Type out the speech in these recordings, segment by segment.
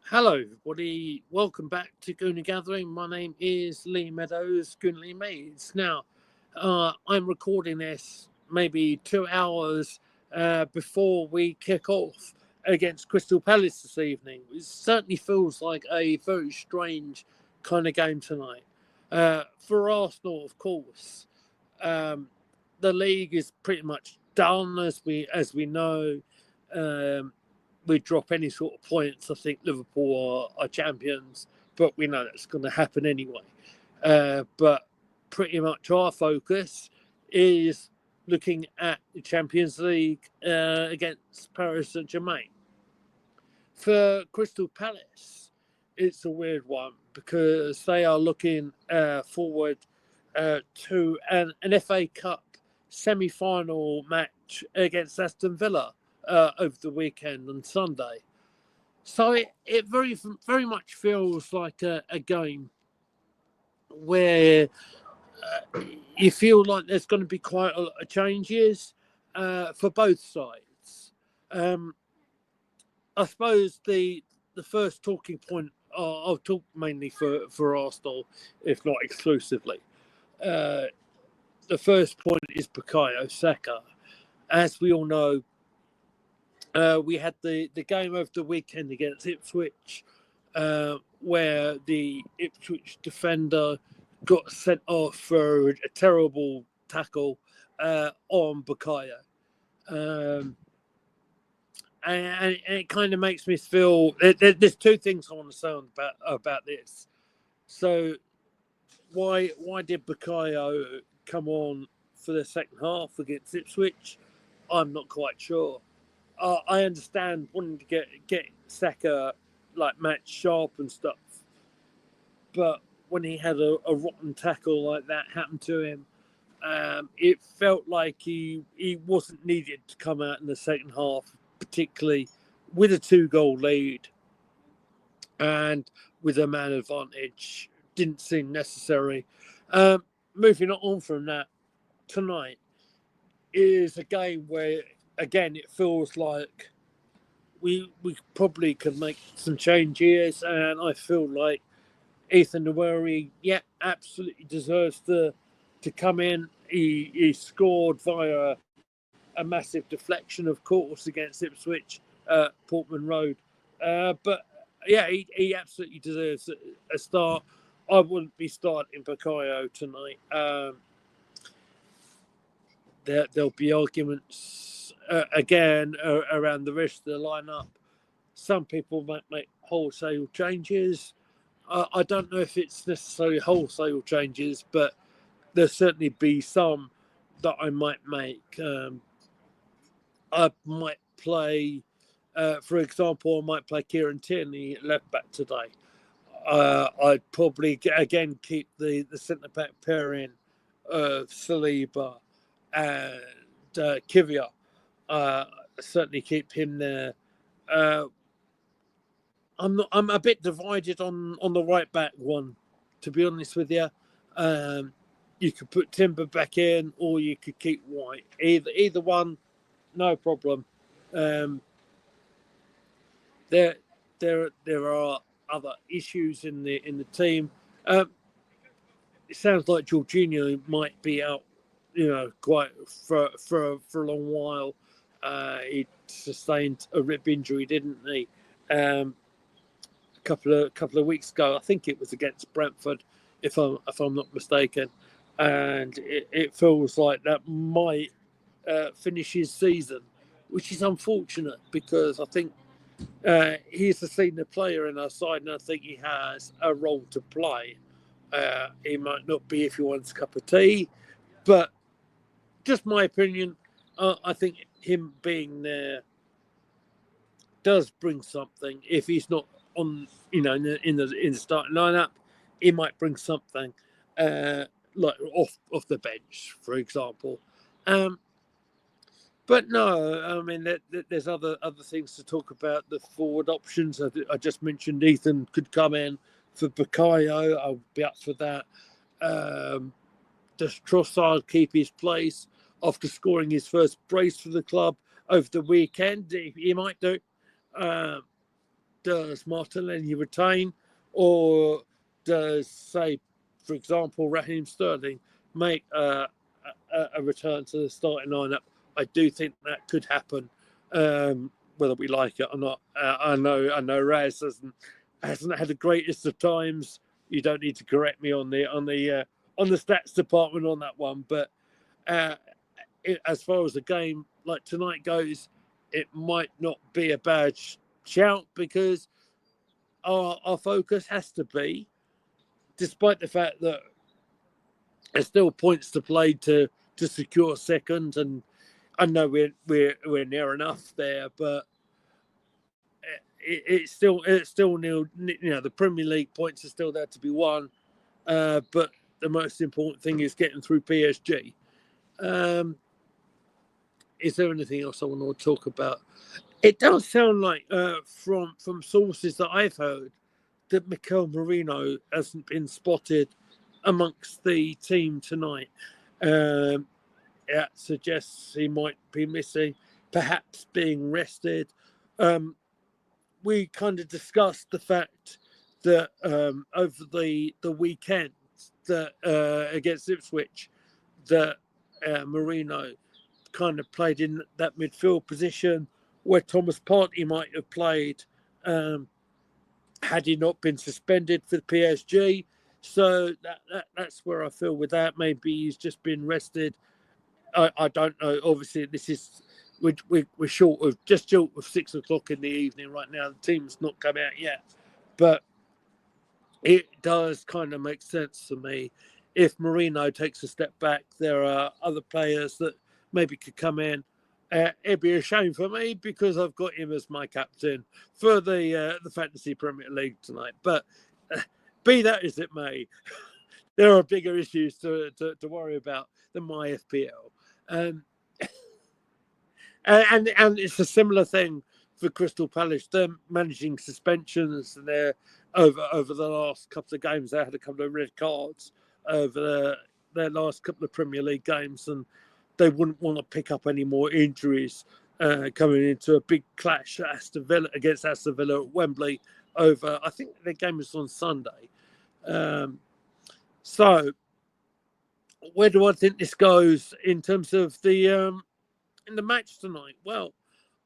Hello, everybody. Welcome back to Gooner Gathering. My name is Lee Meadows, Gooner Lee Mays. Now, I'm recording this maybe 2 hours before we kick off against Crystal Palace this evening. It certainly feels like a very strange kind of game tonight. For Arsenal, of course, um, the league is pretty much done, as we know. Um, we drop any sort of points, I think Liverpool are champions, but we know that's going to happen anyway. But pretty much our focus is looking at the Champions League against Paris Saint Germain. For Crystal Palace, it's a weird one because they are looking forward to an FA Cup semi-final match against Aston Villa over the weekend on Sunday. So it very much feels like a game where you feel like there's going to be quite a lot of changes for both sides. Um, I suppose the first talking point, I'll talk mainly for Arsenal, if not exclusively. Uh, the first point is Bukayo Saka. As we all know, we had the game over the weekend against Ipswich, where the Ipswich defender got sent off for a terrible tackle on Bukayo. Um, and it kind of makes me feel there's two things I want to say about this. So why did Bukayo come on for the second half against Ipswich? I'm not quite sure. I understand wanting to get Saka like match sharp and stuff, but when he had a rotten tackle like that happen to him, it felt like he wasn't needed to come out in the second half, particularly with a 2-goal lead and with a man advantage. Didn't seem necessary. Moving on from that, tonight is a game where again it feels like we probably could make some changes, and I feel like Ethan Nwaneri, yeah, absolutely deserves to come in. He scored via a massive deflection, of course, against Ipswich, Portman Road. But yeah, he absolutely deserves a start. I wouldn't be starting Bukayo tonight. There'll be arguments again around the rest of the lineup. Some people might make wholesale changes. I don't know if it's necessarily wholesale changes, but there'll certainly be some that I might make. I might play, for example, I might play Kieran Tierney at left back today. I'd probably again keep the centre back pairing of Saliba and Kivia. Certainly keep him there. Uh, I'm a bit divided on the right back one, to be honest with you. Um, you could put Timber back in, or you could keep White. Either one, no problem. Um, there there are other issues in the team. Um, it sounds like Jorginho might be out, quite for a long while. He sustained a rib injury, didn't he? Couple of weeks ago. I think it was against Brentford, if I'm not mistaken, and it feels like that might finish his season, which is unfortunate because I think he's a senior player in our side, and I think he has a role to play. He might not be everyone's cup of tea, but just my opinion. I think him being there does bring something. If he's not on, in the starting lineup, he might bring something, like off the bench, for example. Um, but no, I mean there's other things to talk about. The forward options I just mentioned. Ethan could come in for Bukayo. I'll be up for that. Does Trossard keep his place after scoring his first brace for the club over the weekend? He might do. Um, does Martinelli retain, or does, say, for example, Raheem Sterling make a return to the starting lineup? I do think that could happen, whether we like it or not. I know Raz hasn't had the greatest of times. You don't need to correct me on the stats department on that one, but as far as the game like tonight goes, it might not be a bad shout, because our focus has to be, despite the fact that there's still points to play to secure second, and I know we're near enough there, but it's still nil. You know, the Premier League points are still there to be won, but the most important thing is getting through PSG. Is there anything else I want to talk about? It does sound like from sources that I've heard that Mikel Merino hasn't been spotted amongst the team tonight. It suggests he might be missing, perhaps being rested. We kind of discussed the fact that over the weekend that against Ipswich, that Merino kind of played in that midfield position where Thomas Partey might have played had he not been suspended for the PSG. So that's where I feel with that. Maybe he's just been rested. I don't know. Obviously, this is we're short of 6 o'clock in the evening right now. The team's not come out yet, but it does kind of make sense to me. If Merino takes a step back, there are other players that maybe could come in. It'd be a shame for me because I've got him as my captain for the Fantasy Premier League tonight. But be that as it may, there are bigger issues to worry about than my FPL. And it's a similar thing for Crystal Palace. They're managing suspensions, and they're over the last couple of games. They had a couple of red cards over their last couple of Premier League games, and they wouldn't want to pick up any more injuries coming into a big clash against Aston Villa at Wembley. Over, I think the game was on Sunday. So, where do I think this goes in terms of the in the match tonight? Well,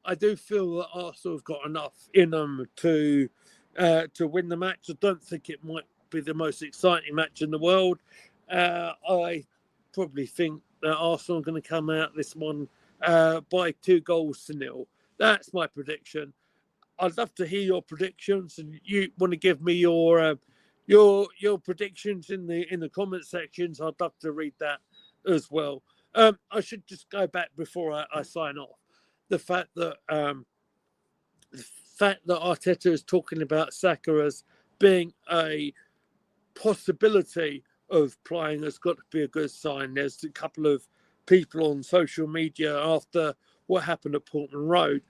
I do feel that Arsenal have got enough in them to win the match. I don't think it might be the most exciting match in the world. I probably think that Arsenal are going to come out this one by 2-0. That's my prediction. I'd love to hear your predictions, and you want to give me your predictions in the comment sections. I'd love to read that as well. I should just go back before I sign off. The fact that Arteta is talking about Saka as being a possibility of playing has got to be a good sign. There's a couple of people on social media after what happened at Portman Road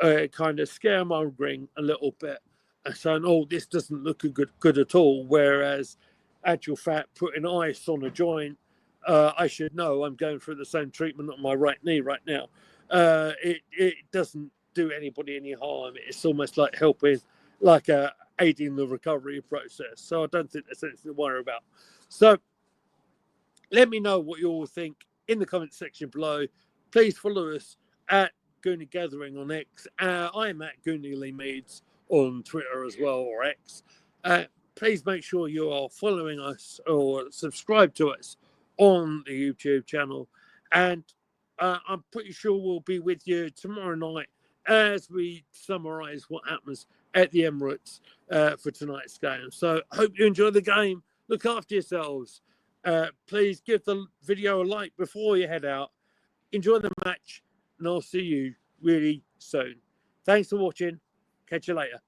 kind of scaremongering a little bit and saying, oh, this doesn't look good at all, whereas actual fact, putting ice on a joint, I should know I'm going through the same treatment on my right knee right now. It doesn't do anybody any harm. It's almost like helping, like aiding the recovery process. So I don't think there's anything to worry about. So let me know what you all think in the comment section below. Please follow us at Goonie Gathering on X. I'm at Goonie Lee Meads on Twitter as well, or X. Please make sure you are following us or subscribe to us on the YouTube channel. And I'm pretty sure we'll be with you tomorrow night as we summarise what happens at the Emirates for tonight's game. So I hope you enjoy the game. Look after yourselves. Please give the video a like before you head out. Enjoy the match, and I'll see you really soon. Thanks for watching. Catch you later.